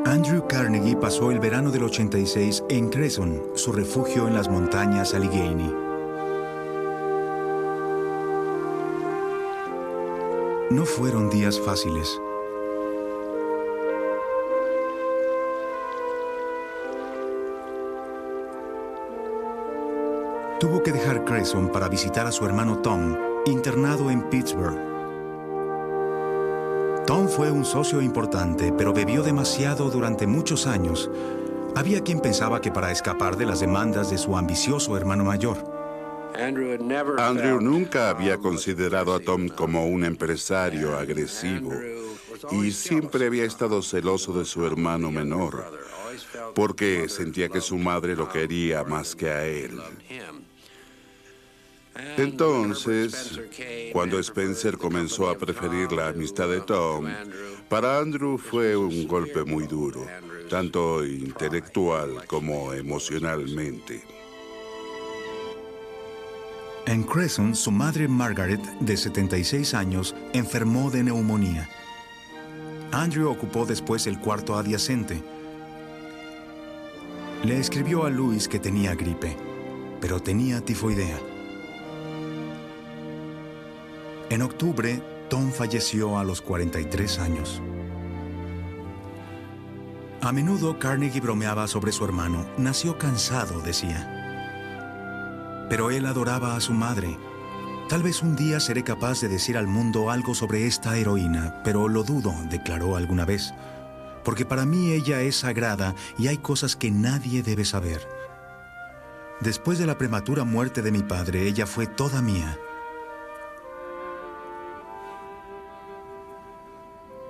Andrew Carnegie pasó el verano del 86 en Cresson, su refugio en las montañas Allegheny. No fueron días fáciles. Tuvo que dejar Cresson para visitar a su hermano Tom, internado en Pittsburgh. Tom fue un socio importante, pero bebió demasiado durante muchos años. Había quien pensaba que para escapar de las demandas de su ambicioso hermano mayor. Andrew nunca había considerado a Tom como un empresario agresivo y siempre había estado celoso de su hermano menor, porque sentía que su madre lo quería más que a él. Entonces, cuando Spencer comenzó a preferir la amistad de Tom, para Andrew fue un golpe muy duro, tanto intelectual como emocionalmente. En Cresson, su madre Margaret, de 76 años, enfermó de neumonía. Andrew ocupó después el cuarto adyacente. Le escribió a Louis que tenía gripe, pero tenía tifoidea. En octubre, Tom falleció a los 43 años. A menudo Carnegie bromeaba sobre su hermano. Nació cansado, decía. Pero él adoraba a su madre. Tal vez un día seré capaz de decir al mundo algo sobre esta heroína, pero lo dudo, declaró alguna vez. Porque para mí ella es sagrada y hay cosas que nadie debe saber. Después de la prematura muerte de mi padre, ella fue toda mía.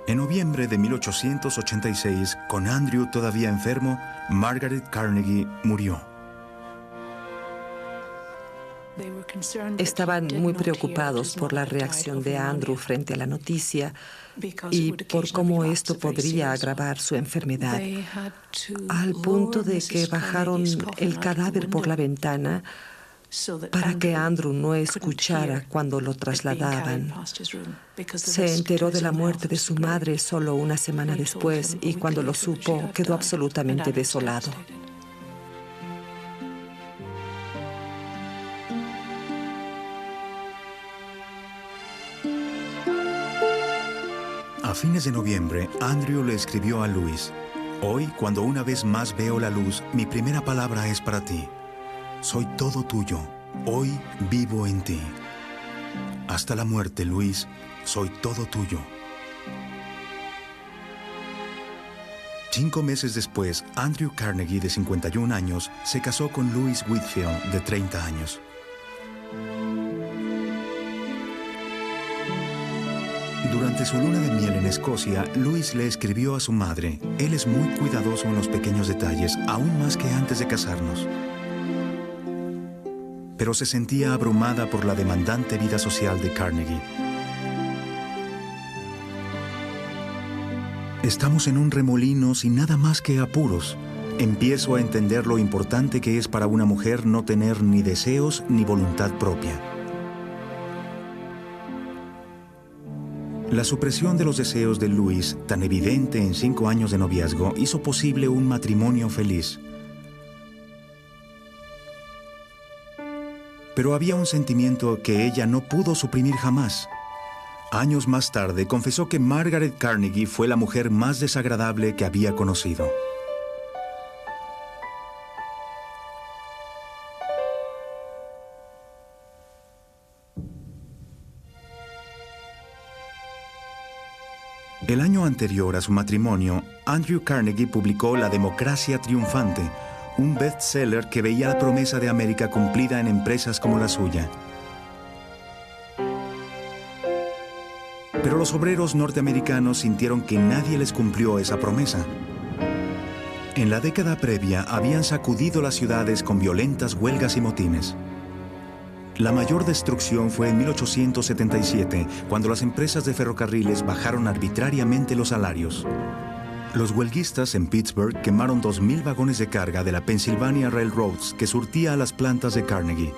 En noviembre de 1886, con Andrew todavía enfermo, Margaret Carnegie murió. Estaban muy preocupados por la reacción de Andrew frente a la noticia y por cómo esto podría agravar su enfermedad, al punto de que bajaron el cadáver por la ventana para que Andrew no escuchara cuando lo trasladaban. Se enteró de la muerte de su madre solo una semana después y cuando lo supo quedó absolutamente desolado. A fines de noviembre, Andrew le escribió a Louis: «Hoy, cuando una vez más veo la luz, mi primera palabra es para ti. Soy todo tuyo. Hoy vivo en ti. Hasta la muerte, Luis, soy todo tuyo». 5 meses después, Andrew Carnegie, de 51 años, se casó con Louise Whitfield, de 30 años. Durante su luna de miel en Escocia, Louis le escribió a su madre: «Él es muy cuidadoso en los pequeños detalles, aún más que antes de casarnos». Pero se sentía abrumada por la demandante vida social de Carnegie. «Estamos en un remolino sin nada más que apuros. Empiezo a entender lo importante que es para una mujer no tener ni deseos ni voluntad propia». La supresión de los deseos de Louis, tan evidente en 5 años de noviazgo, hizo posible un matrimonio feliz. Pero había un sentimiento que ella no pudo suprimir jamás. Años más tarde, confesó que Margaret Carnegie fue la mujer más desagradable que había conocido. El año anterior a su matrimonio, Andrew Carnegie publicó La democracia triunfante, un bestseller que veía la promesa de América cumplida en empresas como la suya. Pero los obreros norteamericanos sintieron que nadie les cumplió esa promesa. En la década previa habían sacudido las ciudades con violentas huelgas y motines. La mayor destrucción fue en 1877, cuando las empresas de ferrocarriles bajaron arbitrariamente los salarios. Los huelguistas en Pittsburgh quemaron 2,000 vagones de carga de la Pennsylvania Railroads que surtía a las plantas de Carnegie.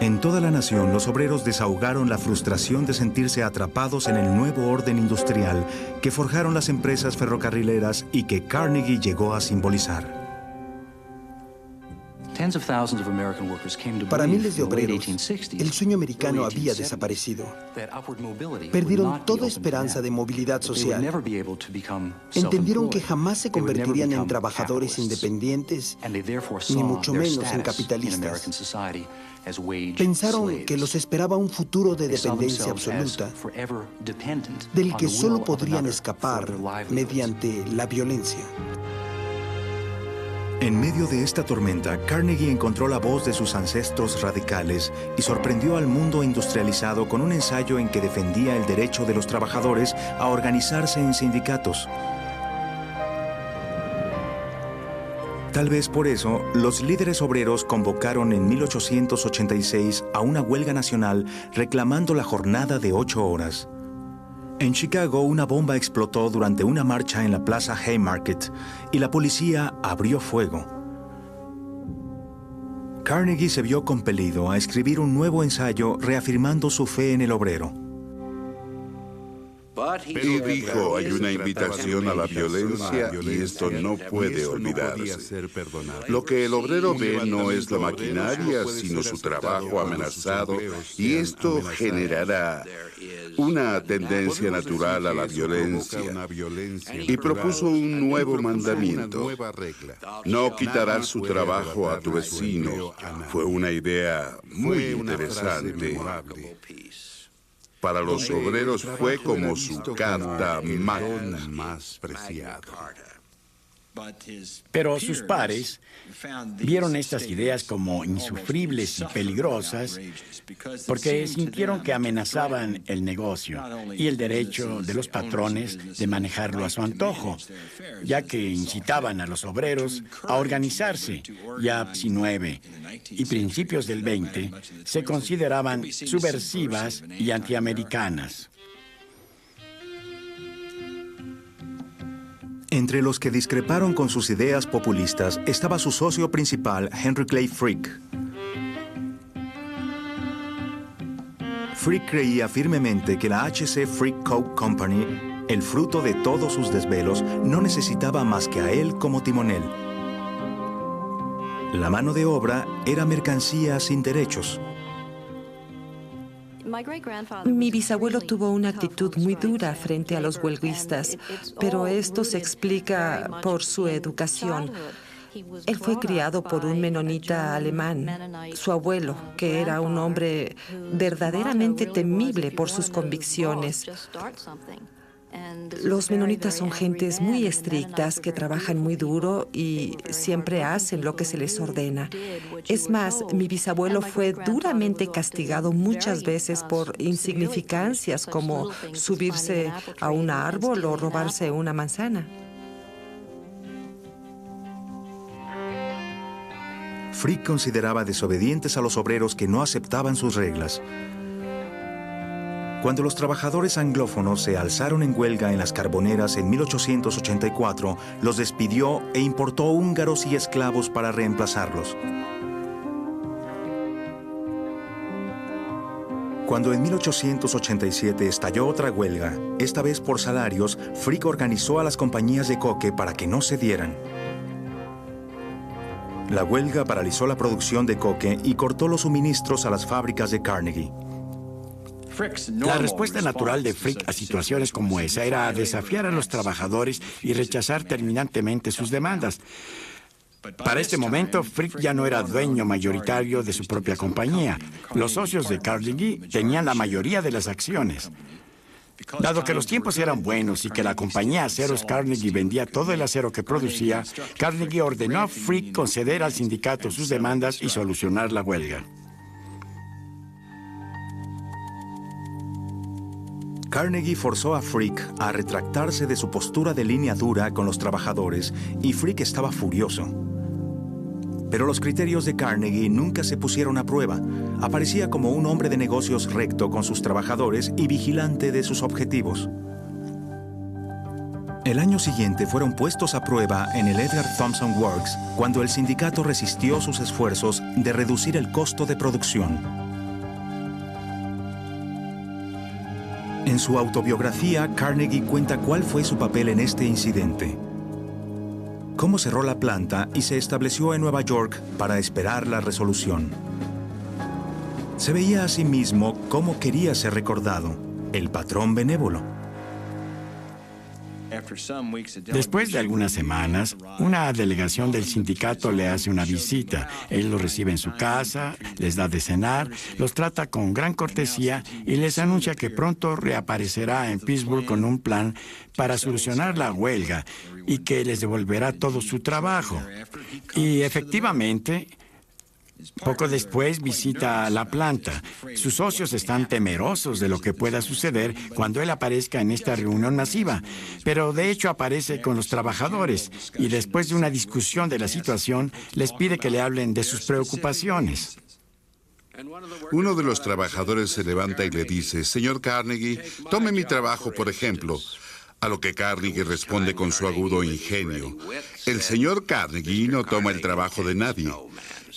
En toda la nación, los obreros desahogaron la frustración de sentirse atrapados en el nuevo orden industrial que forjaron las empresas ferrocarrileras y que Carnegie llegó a simbolizar. Para miles de obreros, el sueño americano había desaparecido. Perdieron toda esperanza de movilidad social. Entendieron que jamás se convertirían en trabajadores independientes, ni mucho menos en capitalistas. Pensaron que los esperaba un futuro de dependencia absoluta, del que solo podrían escapar mediante la violencia. En medio de esta tormenta, Carnegie encontró la voz de sus ancestros radicales y sorprendió al mundo industrializado con un ensayo en que defendía el derecho de los trabajadores a organizarse en sindicatos. Tal vez por eso, los líderes obreros convocaron en 1886 a una huelga nacional reclamando la jornada de 8 horas. En Chicago, una bomba explotó durante una marcha en la plaza Haymarket y la policía abrió fuego. Carnegie se vio compelido a escribir un nuevo ensayo reafirmando su fe en el obrero. Pero dijo, hay una invitación a la violencia y esto no puede olvidarse. Lo que el obrero ve no es la maquinaria, sino su trabajo amenazado, y esto generará una tendencia natural a la violencia. Y propuso un nuevo mandamiento. No quitarás su trabajo a tu vecino. Fue una idea muy interesante. Para los obreros fue como su carta magna más preciada. Pero sus pares vieron estas ideas como insufribles y peligrosas porque sintieron que amenazaban el negocio y el derecho de los patrones de manejarlo a su antojo, ya que incitaban a los obreros a organizarse. Ya 19 y principios del 20 se consideraban subversivas y antiamericanas. Entre los que discreparon con sus ideas populistas estaba su socio principal, Henry Clay Frick. Frick creía firmemente que la H.C. Frick Coke Company, el fruto de todos sus desvelos, no necesitaba más que a él como timonel. La mano de obra era mercancía sin derechos. Mi bisabuelo tuvo una actitud muy dura frente a los huelguistas, pero esto se explica por su educación. Él fue criado por un menonita alemán. Su abuelo, que era un hombre verdaderamente temible por sus convicciones. Los menonitas son gentes muy estrictas que trabajan muy duro y siempre hacen lo que se les ordena. Es más, mi bisabuelo fue duramente castigado muchas veces por insignificancias como subirse a un árbol o robarse una manzana. Frick consideraba desobedientes a los obreros que no aceptaban sus reglas. Cuando los trabajadores anglófonos se alzaron en huelga en las carboneras en 1884, los despidió e importó húngaros y esclavos para reemplazarlos. Cuando en 1887 estalló otra huelga, esta vez por salarios, Frick organizó a las compañías de coque para que no cedieran. La huelga paralizó la producción de coque y cortó los suministros a las fábricas de Carnegie. La respuesta natural de Frick a situaciones como esa era desafiar a los trabajadores y rechazar terminantemente sus demandas. Para este momento, Frick ya no era dueño mayoritario de su propia compañía. Los socios de Carnegie tenían la mayoría de las acciones. Dado que los tiempos eran buenos y que la compañía Aceros Carnegie vendía todo el acero que producía, Carnegie ordenó a Frick conceder al sindicato sus demandas y solucionar la huelga. Carnegie forzó a Frick a retractarse de su postura de línea dura con los trabajadores y Frick estaba furioso. Pero los criterios de Carnegie nunca se pusieron a prueba. Aparecía como un hombre de negocios recto con sus trabajadores y vigilante de sus objetivos. El año siguiente fueron puestos a prueba en el Edgar Thomson Works cuando el sindicato resistió sus esfuerzos de reducir el costo de producción. En su autobiografía, Carnegie cuenta cuál fue su papel en este incidente. Cómo cerró la planta y se estableció en Nueva York para esperar la resolución. Se veía a sí mismo cómo quería ser recordado, el patrón benévolo. Después de algunas semanas, una delegación del sindicato le hace una visita. Él los recibe en su casa, les da de cenar, los trata con gran cortesía y les anuncia que pronto reaparecerá en Pittsburgh con un plan para solucionar la huelga y que les devolverá todo su trabajo. Y efectivamente, poco después visita la planta. Sus socios están temerosos de lo que pueda suceder cuando él aparezca en esta reunión masiva, pero de hecho aparece con los trabajadores y después de una discusión de la situación les pide que le hablen de sus preocupaciones. Uno de los trabajadores se levanta y le dice: «Señor Carnegie, tome mi trabajo, por ejemplo». A lo que Carnegie responde con su agudo ingenio: «El señor Carnegie no toma el trabajo de nadie».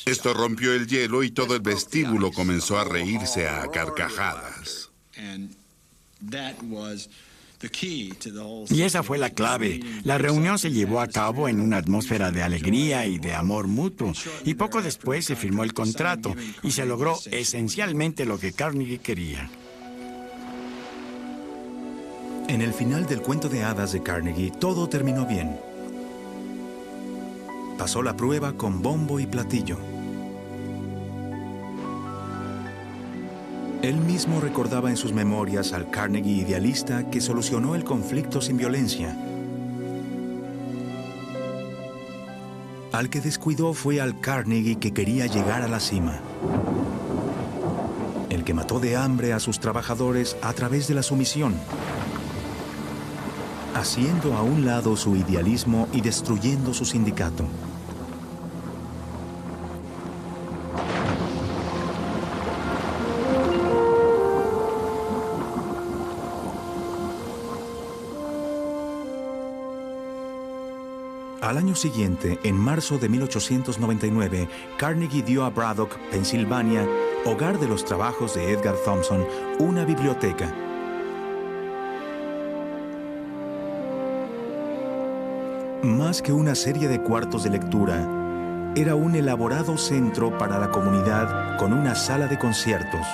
Esto rompió el hielo y todo el vestíbulo comenzó a reírse a carcajadas. Y esa fue la clave. La reunión se llevó a cabo en una atmósfera de alegría y de amor mutuo. Y poco después se firmó el contrato y se logró esencialmente lo que Carnegie quería. En el final del cuento de hadas de Carnegie, todo terminó bien. Pasó la prueba con bombo y platillo. Él mismo recordaba en sus memorias al Carnegie idealista que solucionó el conflicto sin violencia. Al que descuidó fue al Carnegie que quería llegar a la cima. El que mató de hambre a sus trabajadores a través de la sumisión, haciendo a un lado su idealismo y destruyendo su sindicato. Al año siguiente, en marzo de 1899, Carnegie dio a Braddock, Pensilvania, hogar de los trabajos de Edgar Thompson, una biblioteca. Más que una serie de cuartos de lectura, era un elaborado centro para la comunidad con una sala de conciertos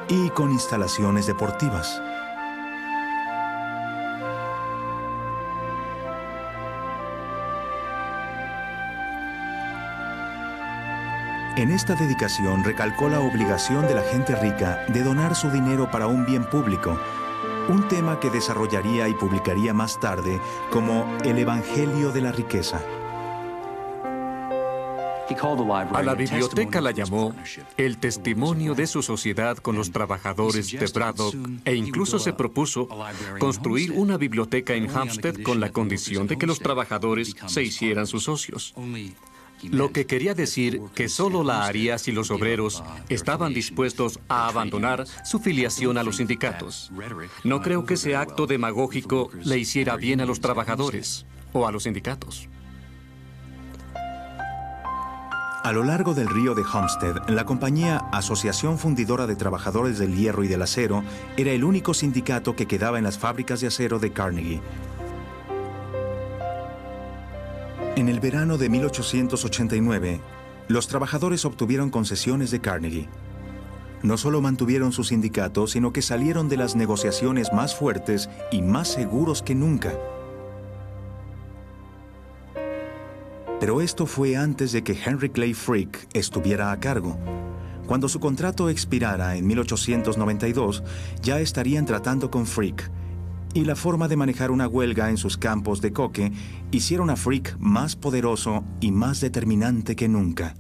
y con instalaciones deportivas. En esta dedicación recalcó la obligación de la gente rica de donar su dinero para un bien público, un tema que desarrollaría y publicaría más tarde como el Evangelio de la Riqueza. A la biblioteca la llamó el testimonio de su sociedad con los trabajadores de Braddock e incluso se propuso construir una biblioteca en Hampstead con la condición de que los trabajadores se hicieran sus socios. Lo que quería decir que solo la haría si los obreros estaban dispuestos a abandonar su filiación a los sindicatos. No creo que ese acto demagógico le hiciera bien a los trabajadores o a los sindicatos. A lo largo del río de Homestead, la compañía Asociación Fundidora de Trabajadores del Hierro y del Acero era el único sindicato que quedaba en las fábricas de acero de Carnegie. En el verano de 1889, los trabajadores obtuvieron concesiones de Carnegie. No solo mantuvieron su sindicato, sino que salieron de las negociaciones más fuertes y más seguros que nunca. Pero esto fue antes de que Henry Clay Frick estuviera a cargo. Cuando su contrato expirara en 1892, ya estarían tratando con Frick, y la forma de manejar una huelga en sus campos de coque hicieron a Frick más poderoso y más determinante que nunca.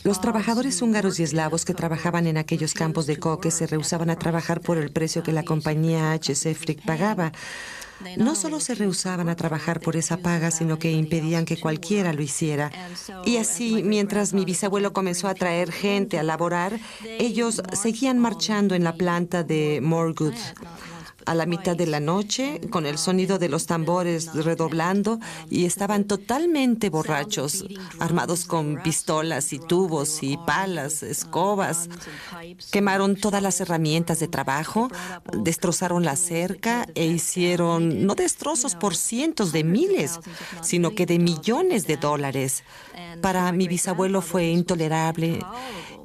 Los trabajadores húngaros y eslavos que trabajaban en aquellos campos de coque se rehusaban a trabajar por el precio que la compañía H.C. Frick pagaba. No solo se rehusaban a trabajar por esa paga, sino que impedían que cualquiera lo hiciera. Y así, mientras mi bisabuelo comenzó a traer gente a laborar, ellos seguían marchando en la planta de Moorgood. a la mitad de la noche, con el sonido de los tambores redoblando, y estaban totalmente borrachos, armados con pistolas y tubos y palas, escobas. Quemaron todas las herramientas de trabajo, destrozaron la cerca e hicieron no destrozos por cientos de miles, sino que de millones de dólares. Para mi bisabuelo fue intolerable.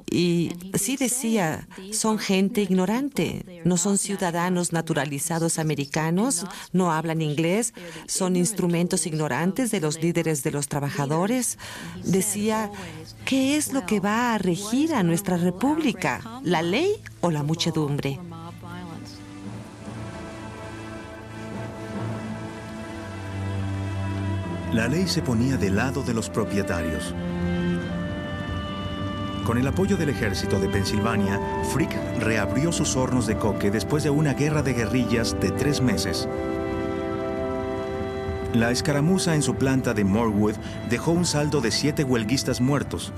Y sí decía, son gente ignorante, no son ciudadanos naturalizados americanos, no hablan inglés, son instrumentos ignorantes de los líderes de los trabajadores. Decía, ¿qué es lo que va a regir a nuestra república? ¿La ley o la muchedumbre? La ley se ponía del lado de los propietarios. Con el apoyo del ejército de Pensilvania, Frick reabrió sus hornos de coque después de una guerra de guerrillas de 3 meses. La escaramuza en su planta de Morewood dejó un saldo de 7 huelguistas muertos.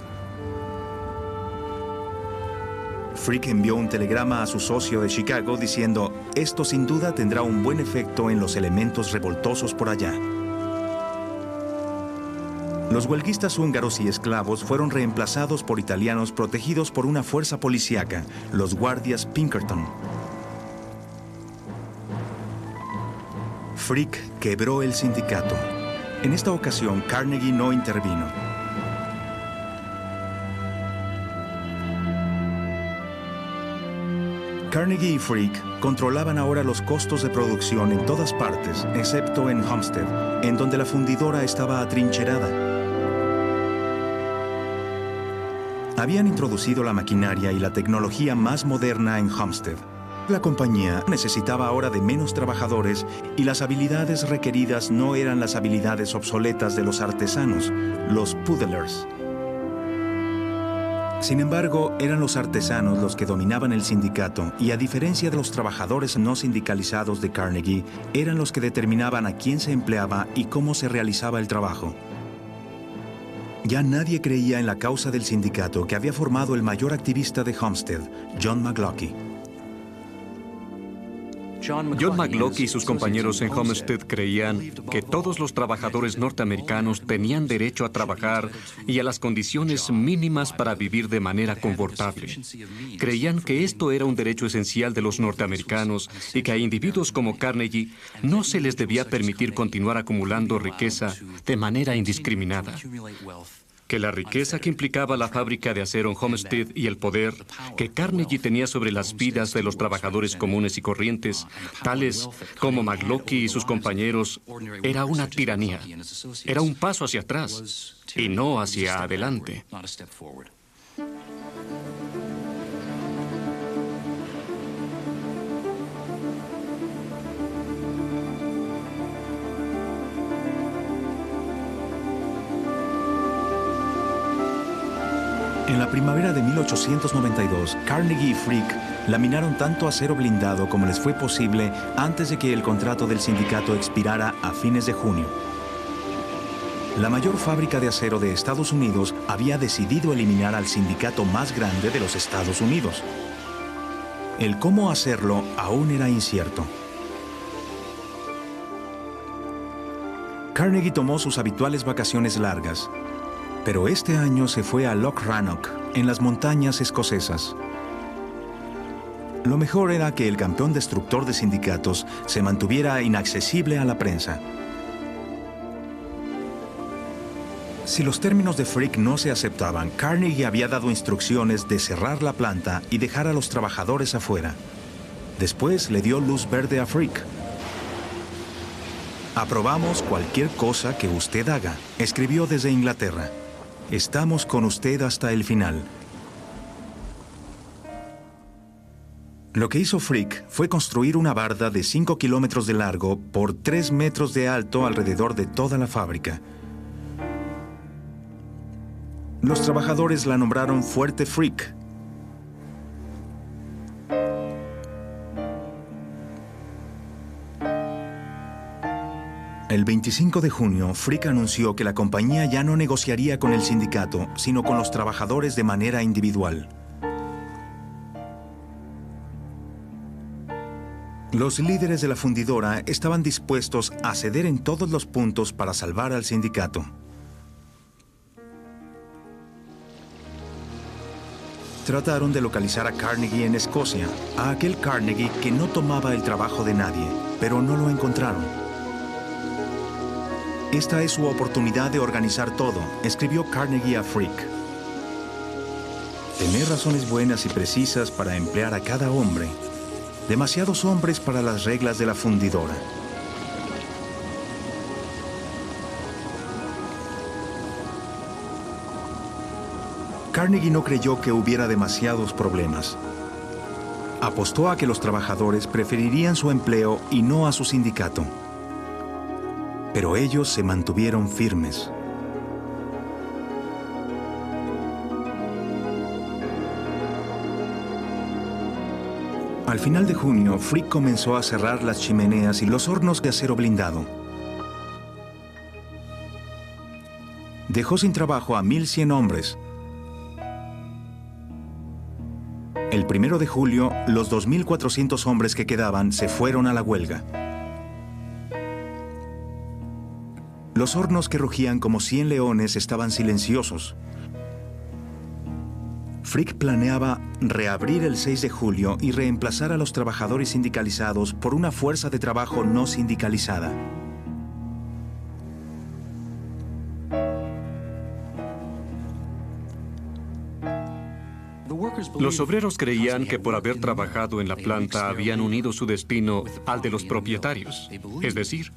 Frick envió un telegrama a su socio de Chicago diciendo, esto sin duda tendrá un buen efecto en los elementos revoltosos por allá. Los huelguistas húngaros y esclavos fueron reemplazados por italianos protegidos por una fuerza policíaca, los guardias Pinkerton. Frick quebró el sindicato. En esta ocasión, Carnegie no intervino. Carnegie y Frick controlaban ahora los costos de producción en todas partes, excepto en Homestead, en donde la fundidora estaba atrincherada. Habían introducido la maquinaria y la tecnología más moderna en Homestead. La compañía necesitaba ahora de menos trabajadores y las habilidades requeridas no eran las habilidades obsoletas de los artesanos, los puddlers. Sin embargo, eran los artesanos los que dominaban el sindicato y, a diferencia de los trabajadores no sindicalizados de Carnegie, eran los que determinaban a quién se empleaba y cómo se realizaba el trabajo. Ya nadie creía en la causa del sindicato que había formado el mayor activista de Homestead, John McLaughey. John McLaughey y sus compañeros en Homestead creían que todos los trabajadores norteamericanos tenían derecho a trabajar y a las condiciones mínimas para vivir de manera confortable. Creían que esto era un derecho esencial de los norteamericanos y que a individuos como Carnegie no se les debía permitir continuar acumulando riqueza de manera indiscriminada. Que la riqueza que implicaba la fábrica de acero en Homestead y el poder que Carnegie tenía sobre las vidas de los trabajadores comunes y corrientes, tales como McLaughey y sus compañeros, era una tiranía. Era un paso hacia atrás y no hacia adelante. En la primavera de 1892, Carnegie y Frick laminaron tanto acero blindado como les fue posible antes de que el contrato del sindicato expirara a fines de junio. La mayor fábrica de acero de Estados Unidos había decidido eliminar al sindicato más grande de los Estados Unidos. El cómo hacerlo aún era incierto. Carnegie tomó sus habituales vacaciones largas, pero este año se fue a Loch Rannoch, en las montañas escocesas. Lo mejor era que el campeón destructor de sindicatos se mantuviera inaccesible a la prensa. Si los términos de Frick no se aceptaban, Carnegie había dado instrucciones de cerrar la planta y dejar a los trabajadores afuera. Después le dio luz verde a Frick. Aprobamos cualquier cosa que usted haga, escribió desde Inglaterra. Estamos con usted hasta el final. Lo que hizo Frick fue construir una barda de 5 kilómetros de largo por 3 metros de alto alrededor de toda la fábrica. Los trabajadores la nombraron Fuerte Frick. El 25 de junio, Frick anunció que la compañía ya no negociaría con el sindicato, sino con los trabajadores de manera individual. Los líderes de la fundidora estaban dispuestos a ceder en todos los puntos para salvar al sindicato. Trataron de localizar a Carnegie en Escocia, a aquel Carnegie que no tomaba el trabajo de nadie, pero no lo encontraron. Esta es su oportunidad de organizar todo, escribió Carnegie a Frick. Tener razones buenas y precisas para emplear a cada hombre. Demasiados hombres para las reglas de la fundidora. Carnegie no creyó que hubiera demasiados problemas. Apostó a que los trabajadores preferirían su empleo y no a su sindicato. Pero ellos se mantuvieron firmes. Al final de junio, Frick comenzó a cerrar las chimeneas y los hornos de acero blindado. Dejó sin trabajo a 1,100 hombres. El 1 de julio, los 2,400 hombres que quedaban se fueron a la huelga. Los hornos que rugían como 100 leones estaban silenciosos. Frick planeaba reabrir el 6 de julio y reemplazar a los trabajadores sindicalizados por una fuerza de trabajo no sindicalizada. Los obreros creían que por haber trabajado en la planta habían unido su destino al de los propietarios, es decir,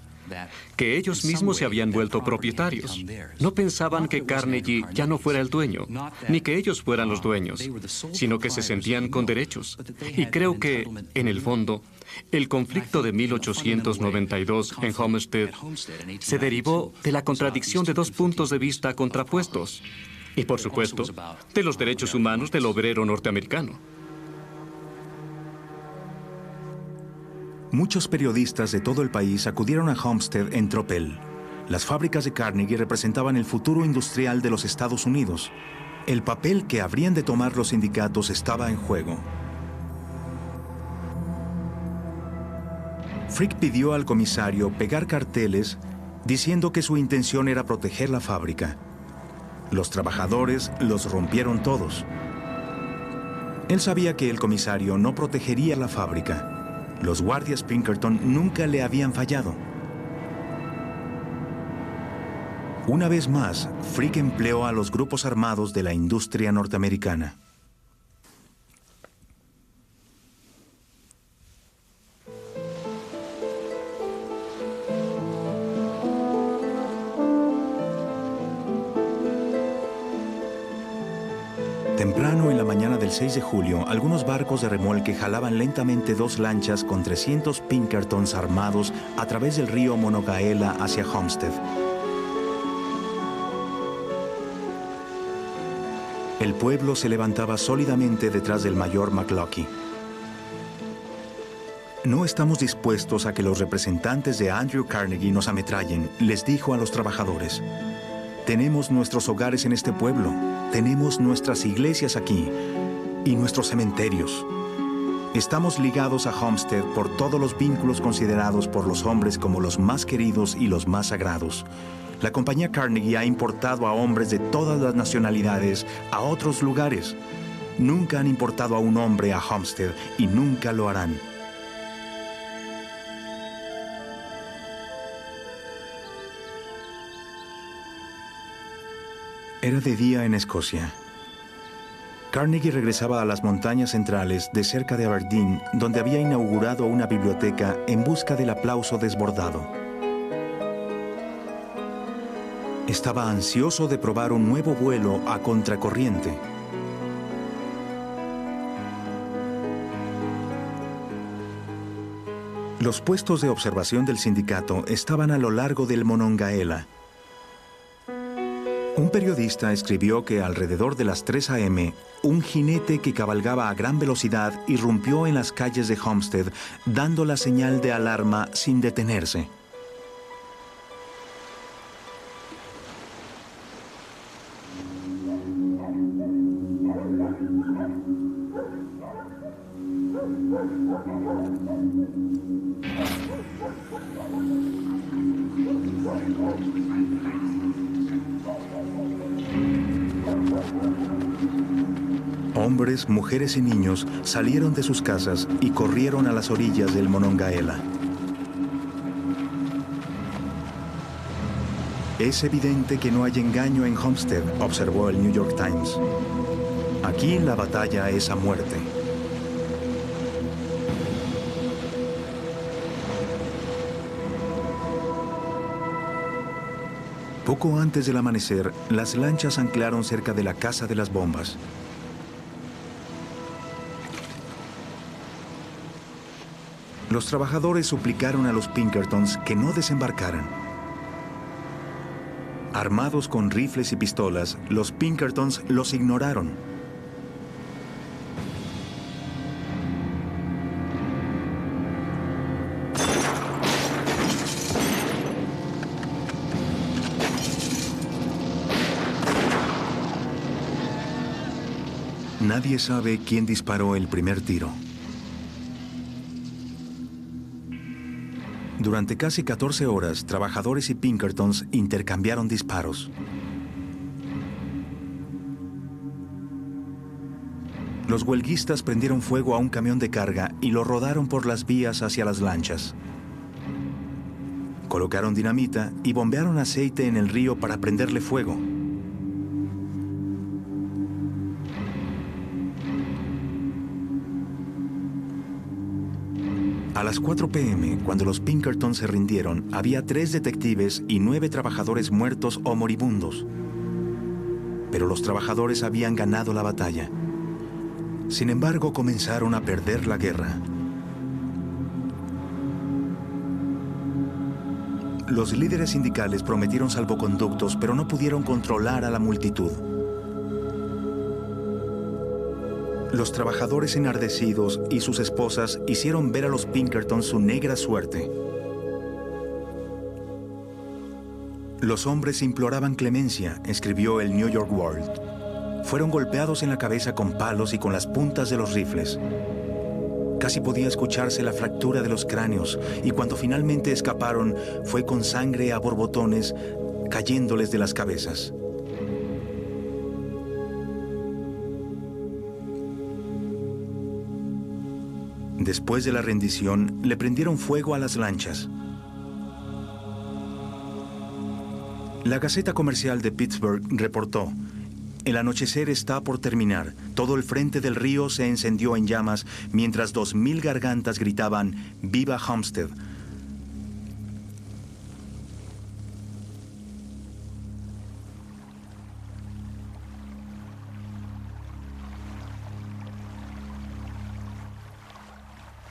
que ellos mismos se habían vuelto propietarios. No pensaban que Carnegie ya no fuera el dueño, ni que ellos fueran los dueños, sino que se sentían con derechos. Y creo que, en el fondo, el conflicto de 1892 en Homestead se derivó de la contradicción de dos puntos de vista contrapuestos. Y, por supuesto, de los derechos humanos del obrero norteamericano. Muchos periodistas de todo el país acudieron a Homestead en tropel. Las fábricas de Carnegie representaban el futuro industrial de los Estados Unidos. El papel que habrían de tomar los sindicatos estaba en juego. Frick pidió al comisario pegar carteles diciendo que su intención era proteger la fábrica. Los trabajadores los rompieron todos. Él sabía que el comisario no protegería la fábrica. Los guardias Pinkerton nunca le habían fallado. Una vez más, Frick empleó a los grupos armados de la industria norteamericana. Temprano en la mañana del 6 de julio, algunos barcos de remolque jalaban lentamente dos lanchas con 300 Pinkertons armados a través del río Monongahela hacia Homestead. El pueblo se levantaba sólidamente detrás del mayor McLaughey. No estamos dispuestos a que los representantes de Andrew Carnegie nos ametrallen, les dijo a los trabajadores. Tenemos nuestros hogares en este pueblo, tenemos nuestras iglesias aquí y nuestros cementerios. Estamos ligados a Homestead por todos los vínculos considerados por los hombres como los más queridos y los más sagrados. La compañía Carnegie ha importado a hombres de todas las nacionalidades a otros lugares. Nunca han importado a un hombre a Homestead y nunca lo harán. Era de día en Escocia. Carnegie regresaba a las montañas centrales de cerca de Aberdeen, donde había inaugurado una biblioteca en busca del aplauso desbordado. Estaba ansioso de probar un nuevo vuelo a contracorriente. Los puestos de observación del sindicato estaban a lo largo del Monongahela. Un periodista escribió que alrededor de las 3 a.m., un jinete que cabalgaba a gran velocidad irrumpió en las calles de Homestead, dando la señal de alarma sin detenerse. Hombres, mujeres y niños salieron de sus casas y corrieron a las orillas del Monongahela. Es evidente que no hay engaño en Homestead, observó el New York Times. Aquí la batalla es a muerte. Poco antes del amanecer, las lanchas anclaron cerca de la Casa de las Bombas. Los trabajadores suplicaron a los Pinkertons que no desembarcaran. Armados con rifles y pistolas, los Pinkertons los ignoraron. Nadie sabe quién disparó el primer tiro. Durante casi 14 horas, trabajadores y Pinkertons intercambiaron disparos. Los huelguistas prendieron fuego a un camión de carga y lo rodaron por las vías hacia las lanchas. Colocaron dinamita y bombearon aceite en el río para prenderle fuego. A las 4 p.m., cuando los Pinkertons se rindieron, había 3 detectives y 9 trabajadores muertos o moribundos. Pero los trabajadores habían ganado la batalla. Sin embargo, comenzaron a perder la guerra. Los líderes sindicales prometieron salvoconductos, pero no pudieron controlar a la multitud. Los trabajadores enardecidos y sus esposas hicieron ver a los Pinkertons su negra suerte. Los hombres imploraban clemencia, escribió el New York World. Fueron golpeados en la cabeza con palos y con las puntas de los rifles. Casi podía escucharse la fractura de los cráneos, y cuando finalmente escaparon, fue con sangre a borbotones cayéndoles de las cabezas. Después de la rendición, le prendieron fuego a las lanchas. La Gaceta Comercial de Pittsburgh reportó: el anochecer está por terminar. Todo el frente del río se encendió en llamas mientras 2,000 gargantas gritaban «¡Viva Homestead!».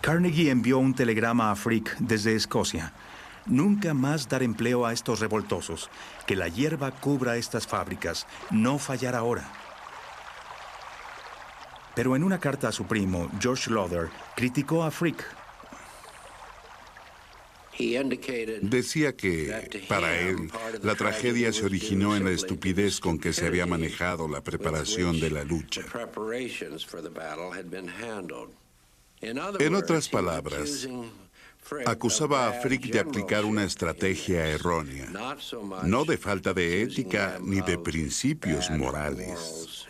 Carnegie envió un telegrama a Frick desde Escocia. Nunca más dar empleo a estos revoltosos. Que la hierba cubra estas fábricas. No fallar ahora. Pero en una carta a su primo, George Lowther, criticó a Frick. Decía que, para él, la tragedia se originó en la estupidez con que se había manejado la preparación de la lucha. En otras palabras, acusaba a Frick de aplicar una estrategia errónea, no de falta de ética ni de principios morales.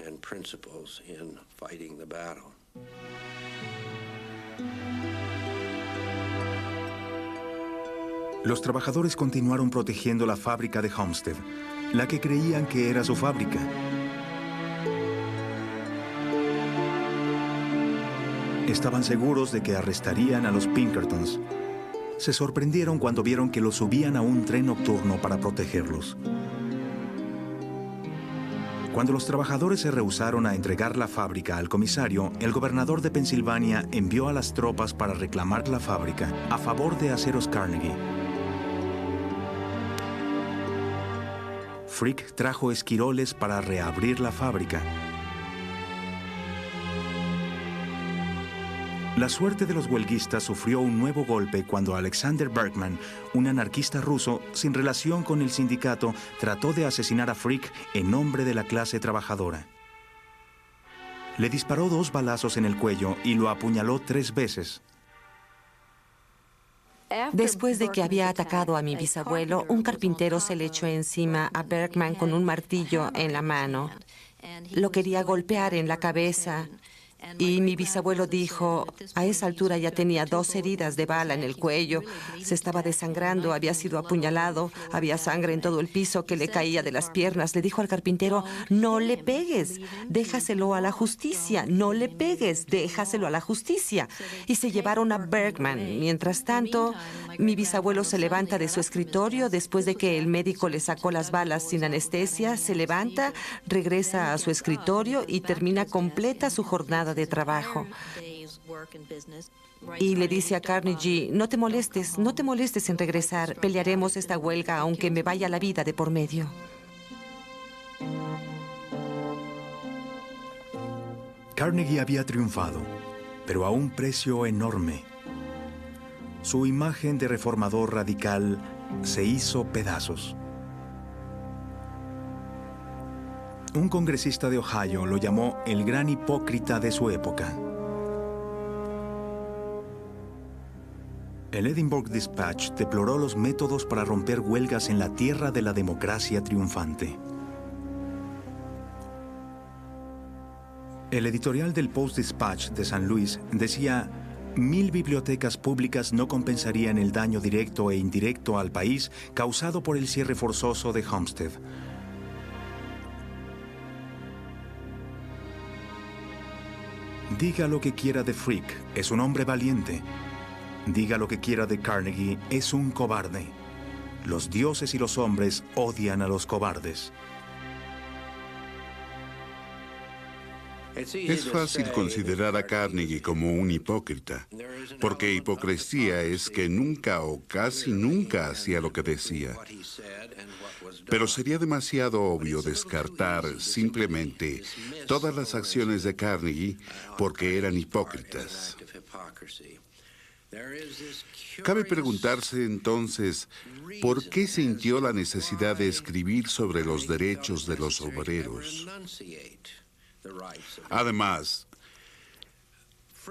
Los trabajadores continuaron protegiendo la fábrica de Homestead, la que creían que era su fábrica. Estaban seguros de que arrestarían a los Pinkertons. Se sorprendieron cuando vieron que los subían a un tren nocturno para protegerlos. Cuando los trabajadores se rehusaron a entregar la fábrica al comisario, el gobernador de Pensilvania envió a las tropas para reclamar la fábrica a favor de Aceros Carnegie. Frick trajo esquiroles para reabrir la fábrica. La suerte de los huelguistas sufrió un nuevo golpe cuando Alexander Berkman, un anarquista ruso sin relación con el sindicato, trató de asesinar a Frick en nombre de la clase trabajadora. Le disparó 2 balazos en el cuello y lo apuñaló 3 veces. Después de que había atacado a mi bisabuelo, un carpintero se le echó encima a Bergman con un martillo en la mano. Lo quería golpear en la cabeza. Y mi bisabuelo dijo, a esa altura ya tenía 2 heridas de bala en el cuello, se estaba desangrando, había sido apuñalado, había sangre en todo el piso que le caía de las piernas. Le dijo al carpintero, no le pegues, déjaselo a la justicia, no le pegues, déjaselo a la justicia. Y se llevaron a Bergman. Mientras tanto, mi bisabuelo se levanta de su escritorio después de que el médico le sacó las balas sin anestesia, se levanta, regresa a su escritorio y termina completa su jornada de trabajo. Y le dice a Carnegie, no te molestes en regresar, pelearemos esta huelga aunque me vaya la vida de por medio. Carnegie había triunfado, pero a un precio enorme. Su imagen de reformador radical se hizo pedazos. Un congresista de Ohio lo llamó el gran hipócrita de su época. El Edinburgh Dispatch deploró los métodos para romper huelgas en la tierra de la democracia triunfante. El editorial del Post-Dispatch de San Luis decía: 1000 bibliotecas públicas no compensarían el daño directo e indirecto al país causado por el cierre forzoso de Homestead. Diga lo que quiera de Frick, es un hombre valiente. Diga lo que quiera de Carnegie, es un cobarde. Los dioses y los hombres odian a los cobardes. Es fácil considerar a Carnegie como un hipócrita, porque hipocresía es que nunca o casi nunca hacía lo que decía. Pero sería demasiado obvio descartar simplemente todas las acciones de Carnegie porque eran hipócritas. Cabe preguntarse entonces, ¿por qué sintió la necesidad de escribir sobre los derechos de los obreros? Además,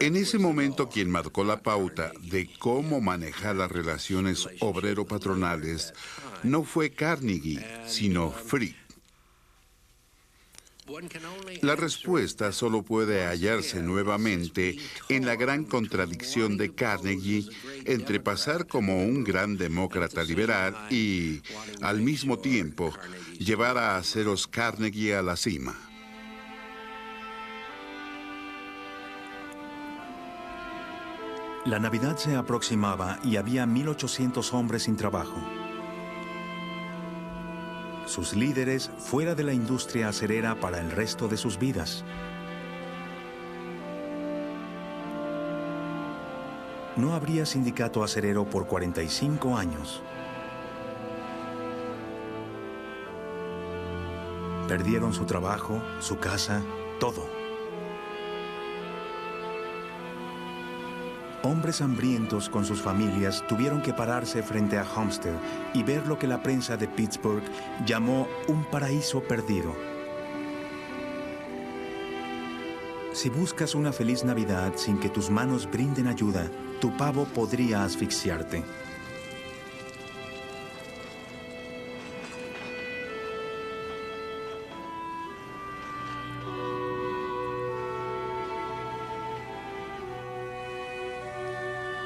en ese momento quien marcó la pauta de cómo manejar las relaciones obrero-patronales no fue Carnegie, sino Frick. La respuesta solo puede hallarse nuevamente en la gran contradicción de Carnegie entre pasar como un gran demócrata liberal y, al mismo tiempo, llevar a aceros Carnegie a la cima. La Navidad se aproximaba y había 1800 hombres sin trabajo. Sus líderes fuera de la industria acerera para el resto de sus vidas. No habría sindicato acerero por 45 años. Perdieron su trabajo, su casa, todo. Hombres hambrientos con sus familias tuvieron que pararse frente a Homestead y ver lo que la prensa de Pittsburgh llamó un paraíso perdido. Si buscas una feliz Navidad sin que tus manos brinden ayuda, tu pavo podría asfixiarte.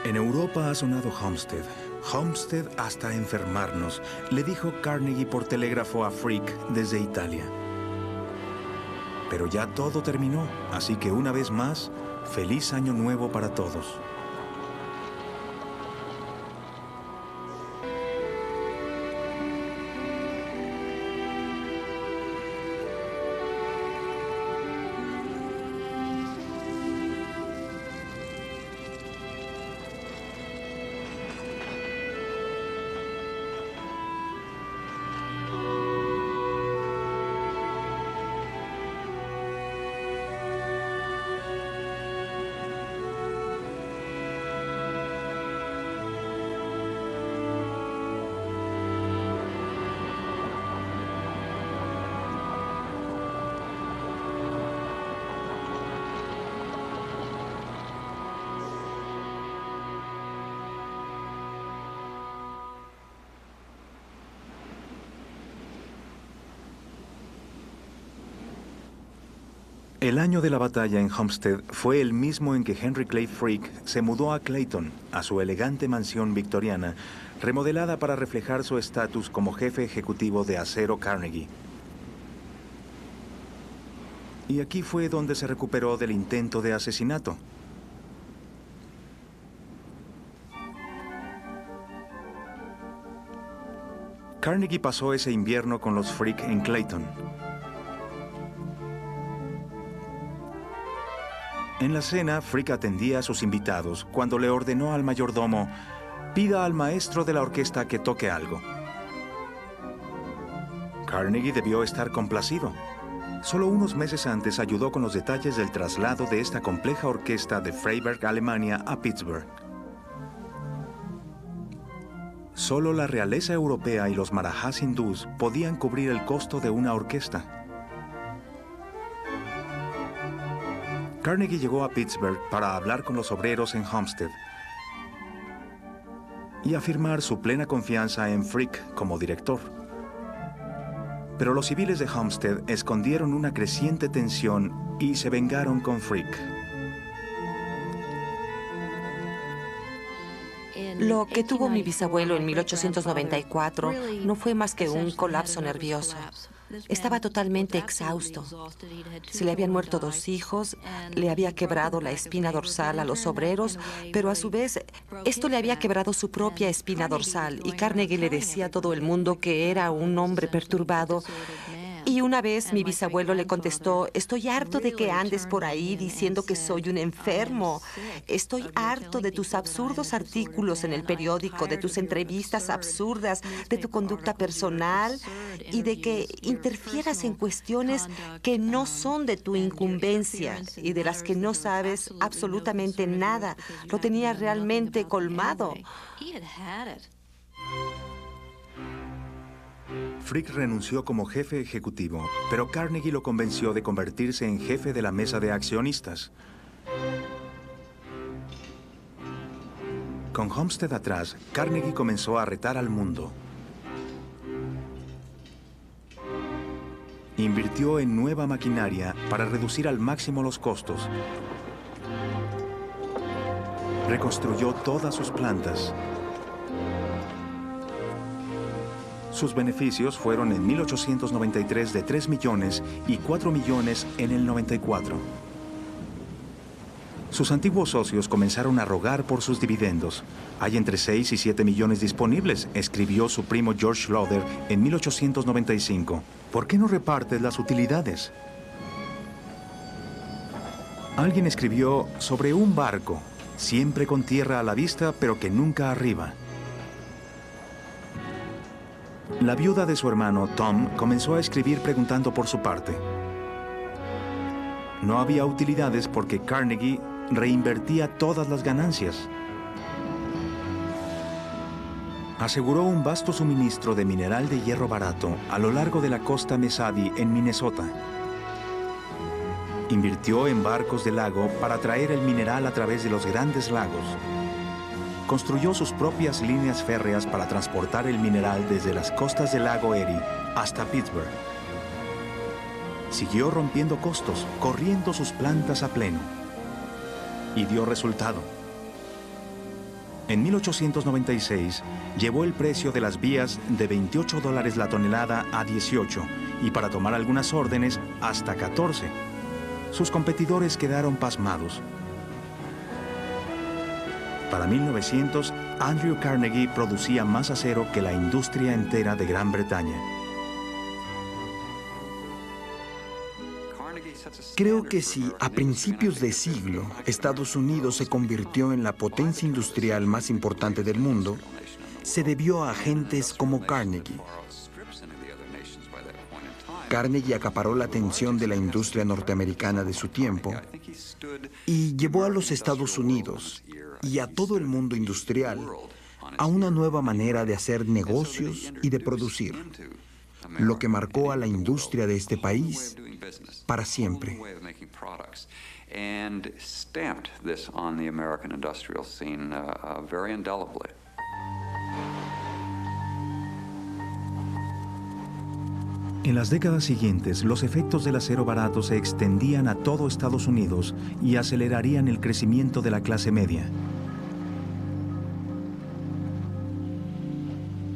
En Europa ha sonado Homestead. Homestead hasta enfermarnos, le dijo Carnegie por telégrafo a Frick desde Italia. Pero ya todo terminó, así que una vez más, feliz año nuevo para todos. El año de la batalla en Homestead fue el mismo en que Henry Clay Frick se mudó a Clayton, a su elegante mansión victoriana, remodelada para reflejar su estatus como jefe ejecutivo de Acero Carnegie. Y aquí fue donde se recuperó del intento de asesinato. Carnegie pasó ese invierno con los Frick en Clayton. En la cena, Frick atendía a sus invitados cuando le ordenó al mayordomo: pida al maestro de la orquesta que toque algo. Carnegie debió estar complacido. Solo unos meses antes ayudó con los detalles del traslado de esta compleja orquesta de Freiberg, Alemania, a Pittsburgh. Solo la realeza europea y los marajás hindús podían cubrir el costo de una orquesta. Carnegie llegó a Pittsburgh para hablar con los obreros en Homestead y afirmar su plena confianza en Frick como director. Pero los civiles de Homestead escondieron una creciente tensión y se vengaron con Frick. Lo que tuvo mi bisabuelo en 1894 no fue más que un colapso nervioso. Estaba totalmente exhausto. Se le habían muerto 2 hijos, le había quebrado la espina dorsal a los obreros, pero a su vez esto le había quebrado su propia espina dorsal, y Carnegie le decía a todo el mundo que era un hombre perturbado. Y una vez mi bisabuelo le contestó: estoy harto de que andes por ahí diciendo que soy un enfermo. Estoy harto de tus absurdos artículos en el periódico, de tus entrevistas absurdas, de tu conducta personal y de que interfieras en cuestiones que no son de tu incumbencia y de las que no sabes absolutamente nada. Lo tenía realmente colmado. Frick renunció como jefe ejecutivo, pero Carnegie lo convenció de convertirse en jefe de la mesa de accionistas. Con Homestead atrás, Carnegie comenzó a retar al mundo. Invirtió en nueva maquinaria para reducir al máximo los costos. Reconstruyó todas sus plantas. Sus beneficios fueron en 1893 de 3 millones y 4 millones en el 94. Sus antiguos socios comenzaron a rogar por sus dividendos. Hay entre 6 y 7 millones disponibles, escribió su primo George Lauder en 1895. ¿Por qué no repartes las utilidades? Alguien escribió sobre un barco, siempre con tierra a la vista, pero que nunca arriba. La viuda de su hermano, Tom, comenzó a escribir preguntando por su parte. No había utilidades porque Carnegie reinvertía todas las ganancias. Aseguró un vasto suministro de mineral de hierro barato a lo largo de la costa Mesabi en Minnesota. Invirtió en barcos de lago para traer el mineral a través de los grandes lagos. Construyó sus propias líneas férreas para transportar el mineral desde las costas del lago Erie hasta Pittsburgh. Siguió rompiendo costos, corriendo sus plantas a pleno. Y dio resultado. En 1896, llevó el precio de las vías de $28 la tonelada a 18 y para tomar algunas órdenes hasta 14. Sus competidores quedaron pasmados. Para 1900, Andrew Carnegie producía más acero que la industria entera de Gran Bretaña. Creo que si a principios de siglo Estados Unidos se convirtió en la potencia industrial más importante del mundo, se debió a agentes como Carnegie. Carnegie acaparó la atención de la industria norteamericana de su tiempo y llevó a los Estados Unidos y a todo el mundo industrial a una nueva manera de hacer negocios y de producir, lo que marcó a la industria de este país para siempre. En las décadas siguientes, los efectos del acero barato se extendían a todo Estados Unidos y acelerarían el crecimiento de la clase media.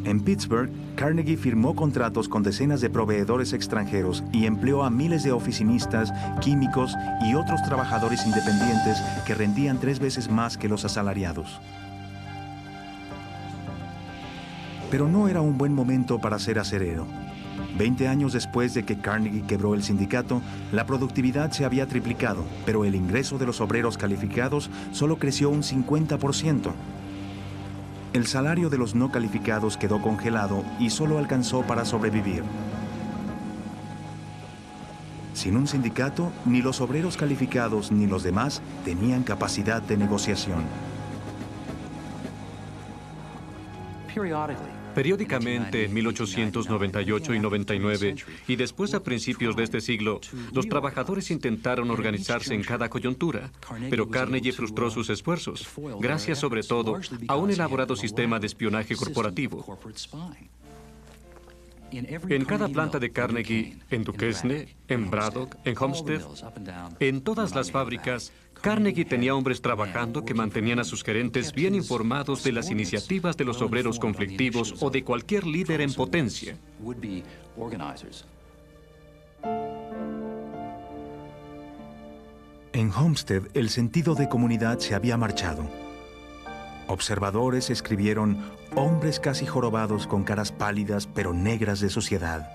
En Pittsburgh, Carnegie firmó contratos con decenas de proveedores extranjeros y empleó a miles de oficinistas, químicos y otros trabajadores independientes que rendían 3 veces más que los asalariados. Pero no era un buen momento para ser acerero. 20 años después de que Carnegie quebró el sindicato, la productividad se había triplicado, pero el ingreso de los obreros calificados solo creció un 50%. El salario de los no calificados quedó congelado y solo alcanzó para sobrevivir. Sin un sindicato, ni los obreros calificados ni los demás tenían capacidad de negociación. Periódicamente, en 1898 y 99, y después a principios de este siglo, los trabajadores intentaron organizarse en cada coyuntura, pero Carnegie frustró sus esfuerzos, gracias sobre todo a un elaborado sistema de espionaje corporativo. En cada planta de Carnegie, en Duquesne, en Braddock, en Homestead, en todas las fábricas, Carnegie tenía hombres trabajando que mantenían a sus gerentes bien informados de las iniciativas de los obreros conflictivos o de cualquier líder en potencia. En Homestead, el sentido de comunidad se había marchado. Observadores escribieron hombres casi jorobados con caras pálidas pero negras de suciedad.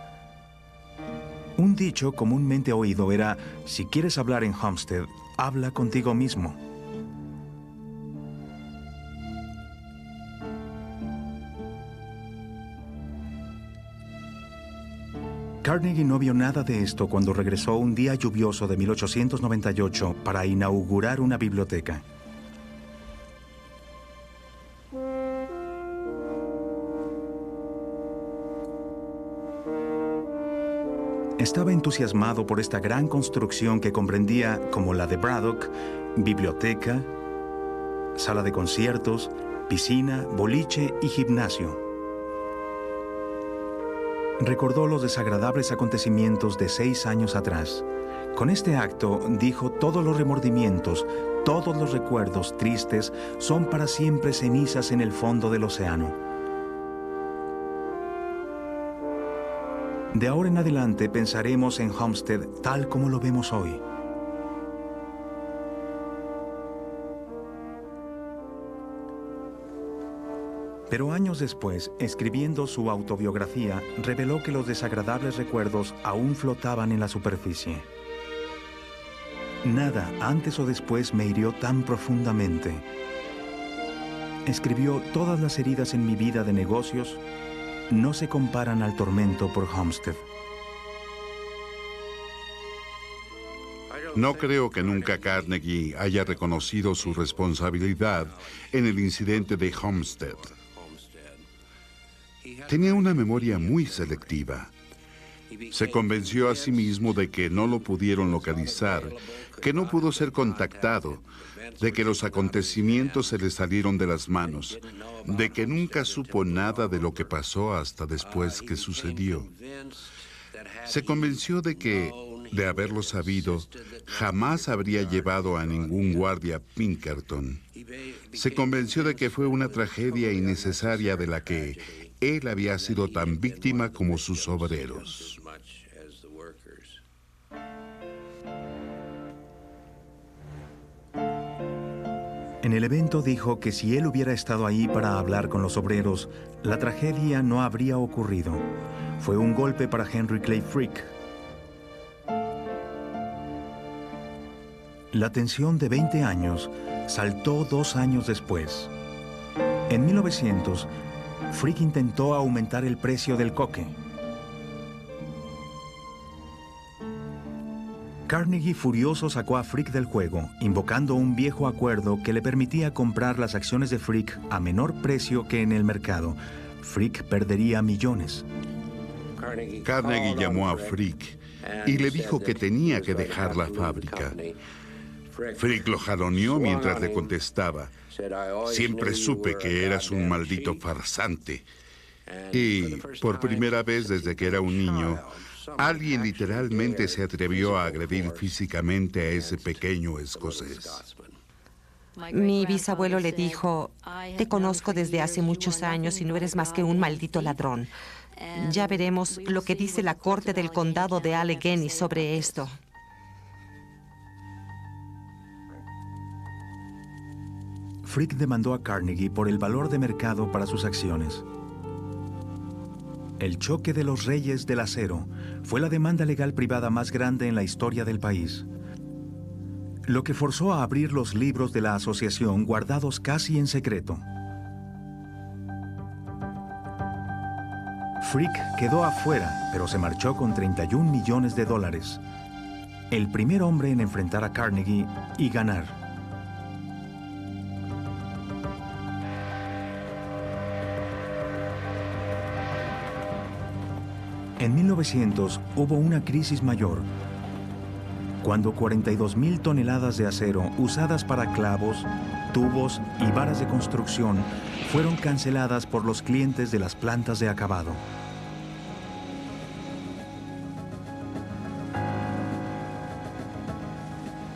Un dicho comúnmente oído era, si quieres hablar en Homestead, habla contigo mismo. Carnegie no vio nada de esto cuando regresó un día lluvioso de 1898 para inaugurar una biblioteca. Estaba entusiasmado por esta gran construcción que comprendía, como la de Braddock, biblioteca, sala de conciertos, piscina, boliche y gimnasio. Recordó los desagradables acontecimientos de 6 años atrás. Con este acto, dijo, todos los remordimientos, todos los recuerdos tristes son para siempre cenizas en el fondo del océano. De ahora en adelante pensaremos en Homestead tal como lo vemos hoy. Pero años después, escribiendo su autobiografía, reveló que los desagradables recuerdos aún flotaban en la superficie. Nada antes o después me hirió tan profundamente. Escribió, todas las heridas en mi vida de negocios no se comparan al tormento por Homestead. No creo que nunca Carnegie haya reconocido su responsabilidad en el incidente de Homestead. Tenía una memoria muy selectiva. Se convenció a sí mismo de que no lo pudieron localizar, que no pudo ser contactado, de que los acontecimientos se le salieron de las manos, de que nunca supo nada de lo que pasó hasta después que sucedió. Se convenció de que, de haberlo sabido, jamás habría llevado a ningún guardia a Pinkerton. Se convenció de que fue una tragedia innecesaria de la que él había sido tan víctima como sus obreros. En el evento dijo que si él hubiera estado ahí para hablar con los obreros, la tragedia no habría ocurrido. Fue un golpe para Henry Clay Frick. La tensión de 20 años saltó 2 años después. En 1900, Frick intentó aumentar el precio del coque. Carnegie, furioso, sacó a Frick del juego, invocando un viejo acuerdo que le permitía comprar las acciones de Frick a menor precio que en el mercado. Frick perdería millones. Carnegie llamó a Frick y le dijo que tenía que dejar la fábrica. Frick lo jaloneó mientras le contestaba: siempre supe que eras un maldito farsante. Y por primera vez desde que era un niño, Alguien literalmente se atrevió a agredir físicamente a ese pequeño escocés. Mi bisabuelo le dijo: te conozco desde hace muchos años y no eres más que un maldito ladrón. Ya veremos lo que dice la corte del condado de Allegheny sobre esto. Frick demandó a Carnegie por el valor de mercado para sus acciones. El choque de los reyes del acero fue la demanda legal privada más grande en la historia del país, lo que forzó a abrir los libros de la asociación guardados casi en secreto. Frick quedó afuera, pero se marchó con $31 millones. El primer hombre en enfrentar a Carnegie y ganar. En 1900 hubo una crisis mayor, cuando 42,000 toneladas de acero usadas para clavos, tubos y varas de construcción fueron canceladas por los clientes de las plantas de acabado.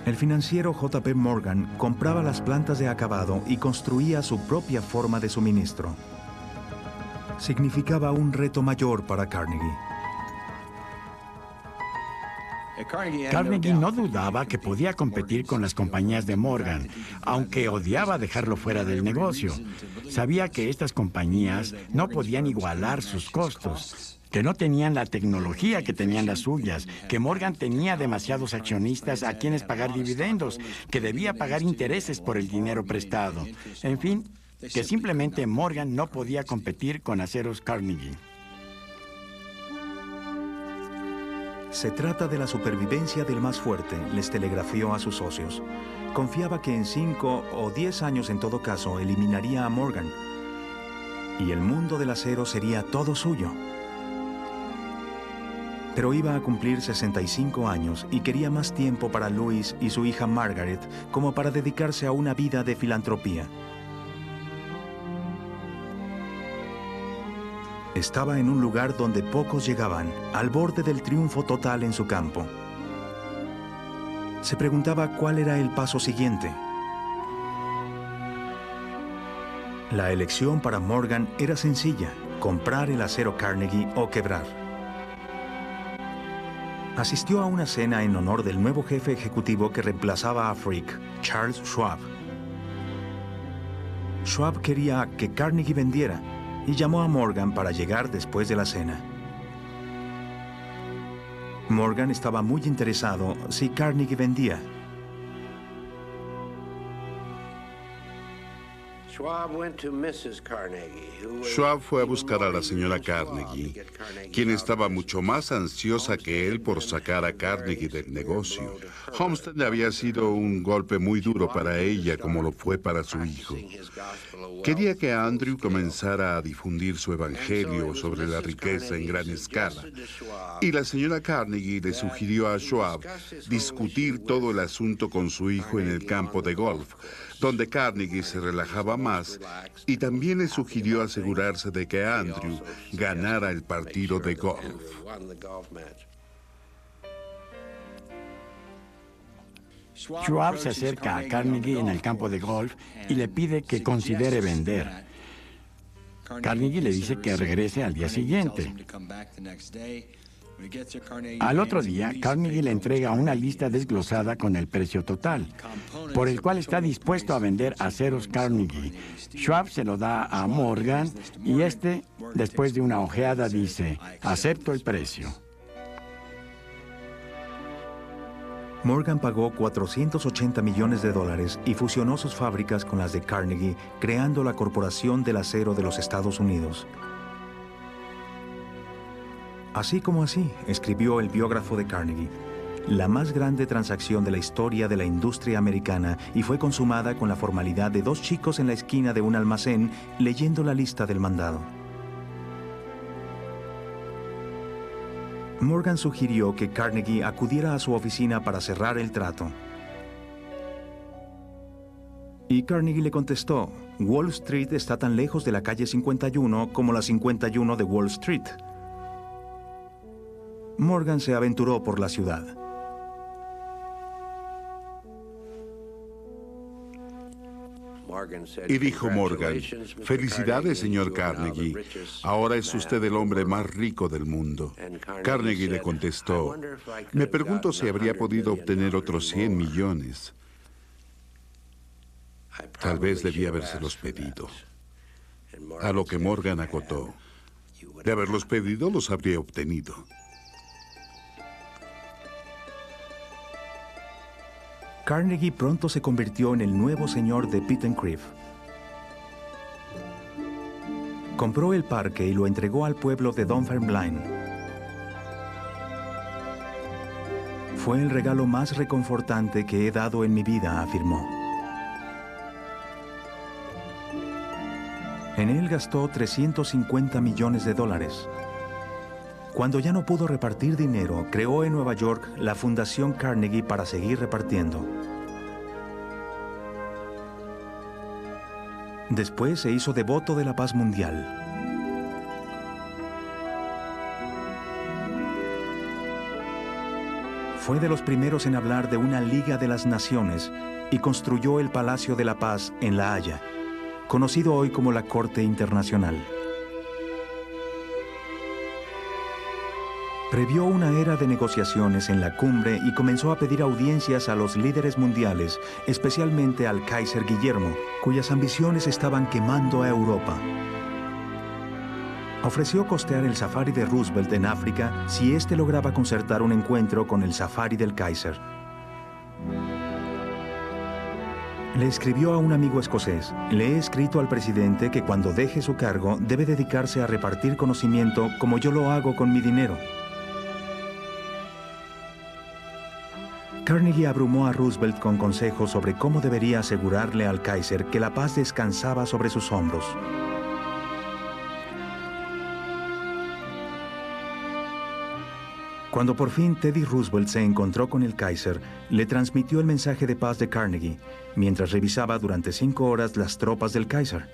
El financiero J.P. Morgan compraba las plantas de acabado y construía su propia forma de suministro. Significaba un reto mayor para Carnegie. Carnegie no dudaba que podía competir con las compañías de Morgan, aunque odiaba dejarlo fuera del negocio. Sabía que estas compañías no podían igualar sus costos, que no tenían la tecnología que tenían las suyas, que Morgan tenía demasiados accionistas a quienes pagar dividendos, que debía pagar intereses por el dinero prestado. En fin, que simplemente Morgan no podía competir con Aceros Carnegie. Se trata de la supervivencia del más fuerte, les telegrafió a sus socios. Confiaba que en 5 o 10 años en todo caso eliminaría a Morgan y el mundo del acero sería todo suyo. Pero iba a cumplir 65 años y quería más tiempo para Louis y su hija Margaret como para dedicarse a una vida de filantropía. Estaba en un lugar donde pocos llegaban, al borde del triunfo total en su campo. Se preguntaba cuál era el paso siguiente. La elección para Morgan era sencilla: comprar el acero Carnegie o quebrar. Asistió a una cena en honor del nuevo jefe ejecutivo que reemplazaba a Frick, Charles Schwab. Schwab quería que Carnegie vendiera y llamó a Morgan para llegar después de la cena. Morgan estaba muy interesado si Carnegie vendía. Schwab fue a buscar a la señora Carnegie, quien estaba mucho más ansiosa que él por sacar a Carnegie del negocio. Homestead había sido un golpe muy duro para ella, como lo fue para su hijo. Quería que Andrew comenzara a difundir su evangelio sobre la riqueza en gran escala. Y la señora Carnegie le sugirió a Schwab discutir todo el asunto con su hijo en el campo de golf, donde Carnegie se relajaba más, y también le sugirió asegurarse de que Andrew ganara el partido de golf. Schwab se acerca a Carnegie en el campo de golf y le pide que considere vender. Carnegie le dice que regrese al día siguiente. Al otro día, Carnegie le entrega una lista desglosada con el precio total, por el cual está dispuesto a vender aceros Carnegie. Schwab se lo da a Morgan y este, después de una ojeada, dice: acepto el precio. Morgan pagó $480 millones y fusionó sus fábricas con las de Carnegie, creando la Corporación del Acero de los Estados Unidos. Así como así, escribió el biógrafo de Carnegie, la más grande transacción de la historia de la industria americana, y fue consumada con la formalidad de 2 chicos en la esquina de un almacén leyendo la lista del mandado. Morgan sugirió que Carnegie acudiera a su oficina para cerrar el trato. Y Carnegie le contestó: Wall Street está tan lejos de la calle 51 como la 51 de Wall Street. Morgan se aventuró por la ciudad. Y dijo Morgan: felicidades, señor Carnegie. Ahora es usted el hombre más rico del mundo. Carnegie le contestó: me pregunto si habría podido obtener otros 100 millones. Tal vez debía habérselos pedido. A lo que Morgan acotó: de haberlos pedido, los habría obtenido. Carnegie pronto se convirtió en el nuevo señor de Pittencrieff. Compró el parque y lo entregó al pueblo de Dunfermline. Fue el regalo más reconfortante que he dado en mi vida, afirmó. En él gastó 350 millones de dólares. Cuando ya no pudo repartir dinero, creó en Nueva York la Fundación Carnegie para seguir repartiendo. Después se hizo devoto de la paz mundial. Fue de los primeros en hablar de una Liga de las Naciones y construyó el Palacio de la Paz en La Haya, conocido hoy como la Corte Internacional. Previó una era de negociaciones en la cumbre y comenzó a pedir audiencias a los líderes mundiales, especialmente al Kaiser Guillermo, cuyas ambiciones estaban quemando a Europa. Ofreció costear el safari de Roosevelt en África si éste lograba concertar un encuentro con el safari del Kaiser. Le escribió a un amigo escocés: le he escrito al presidente que cuando deje su cargo debe dedicarse a repartir conocimiento como yo lo hago con mi dinero. Carnegie abrumó a Roosevelt con consejos sobre cómo debería asegurarle al Kaiser que la paz descansaba sobre sus hombros. Cuando por fin Teddy Roosevelt se encontró con el Kaiser, le transmitió el mensaje de paz de Carnegie, mientras revisaba durante 5 horas las tropas del Kaiser.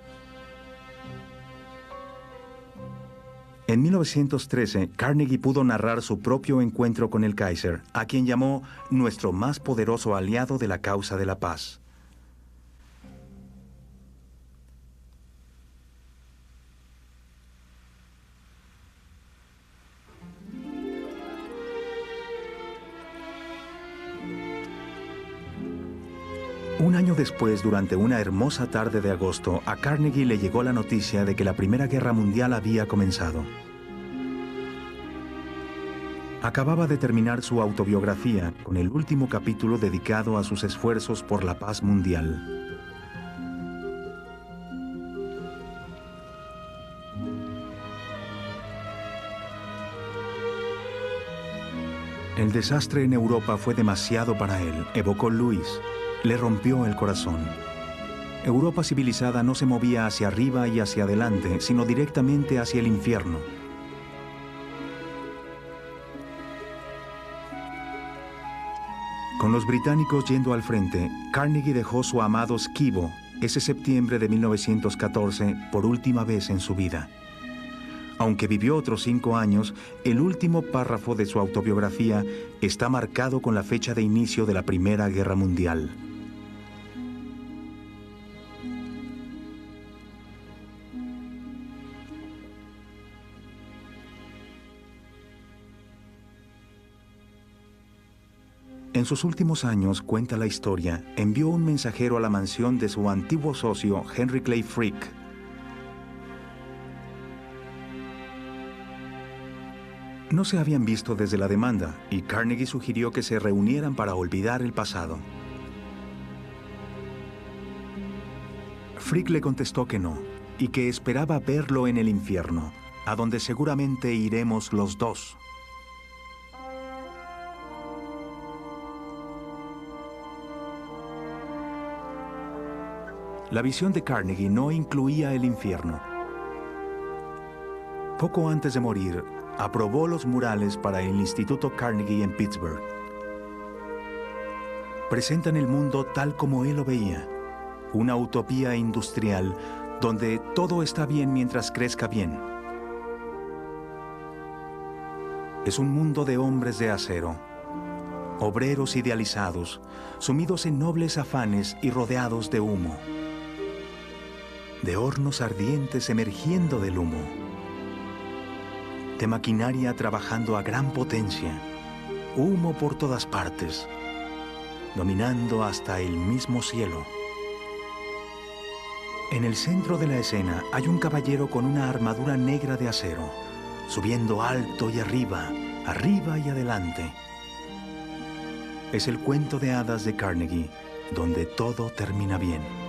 En 1913, Carnegie pudo narrar su propio encuentro con el Kaiser, a quien llamó nuestro más poderoso aliado de la causa de la paz. Un año después, durante una hermosa tarde de agosto, a Carnegie le llegó la noticia de que la Primera Guerra Mundial había comenzado. Acababa de terminar su autobiografía, con el último capítulo dedicado a sus esfuerzos por la paz mundial. El desastre en Europa fue demasiado para él, evocó Lewis. Le rompió el corazón. Europa civilizada no se movía hacia arriba y hacia adelante, sino directamente hacia el infierno. Con los británicos yendo al frente, Carnegie dejó su amado Skibo ese septiembre de 1914 por última vez en su vida. Aunque vivió otros 5 años, el último párrafo de su autobiografía está marcado con la fecha de inicio de la Primera Guerra Mundial. En sus últimos años, cuenta la historia, envió un mensajero a la mansión de su antiguo socio, Henry Clay Frick. No se habían visto desde la demanda, y Carnegie sugirió que se reunieran para olvidar el pasado. Frick le contestó que no, y que esperaba verlo en el infierno, a donde seguramente iremos los dos. La visión de Carnegie no incluía el infierno. Poco antes de morir, aprobó los murales para el Instituto Carnegie en Pittsburgh. Presentan el mundo tal como él lo veía, una utopía industrial donde todo está bien mientras crezca bien. Es un mundo de hombres de acero, obreros idealizados, sumidos en nobles afanes y rodeados de humo, de hornos ardientes emergiendo del humo, de maquinaria trabajando a gran potencia, humo por todas partes, dominando hasta el mismo cielo. En el centro de la escena hay un caballero con una armadura negra de acero, subiendo alto y arriba, arriba y adelante. Es el cuento de hadas de Carnegie, donde todo termina bien.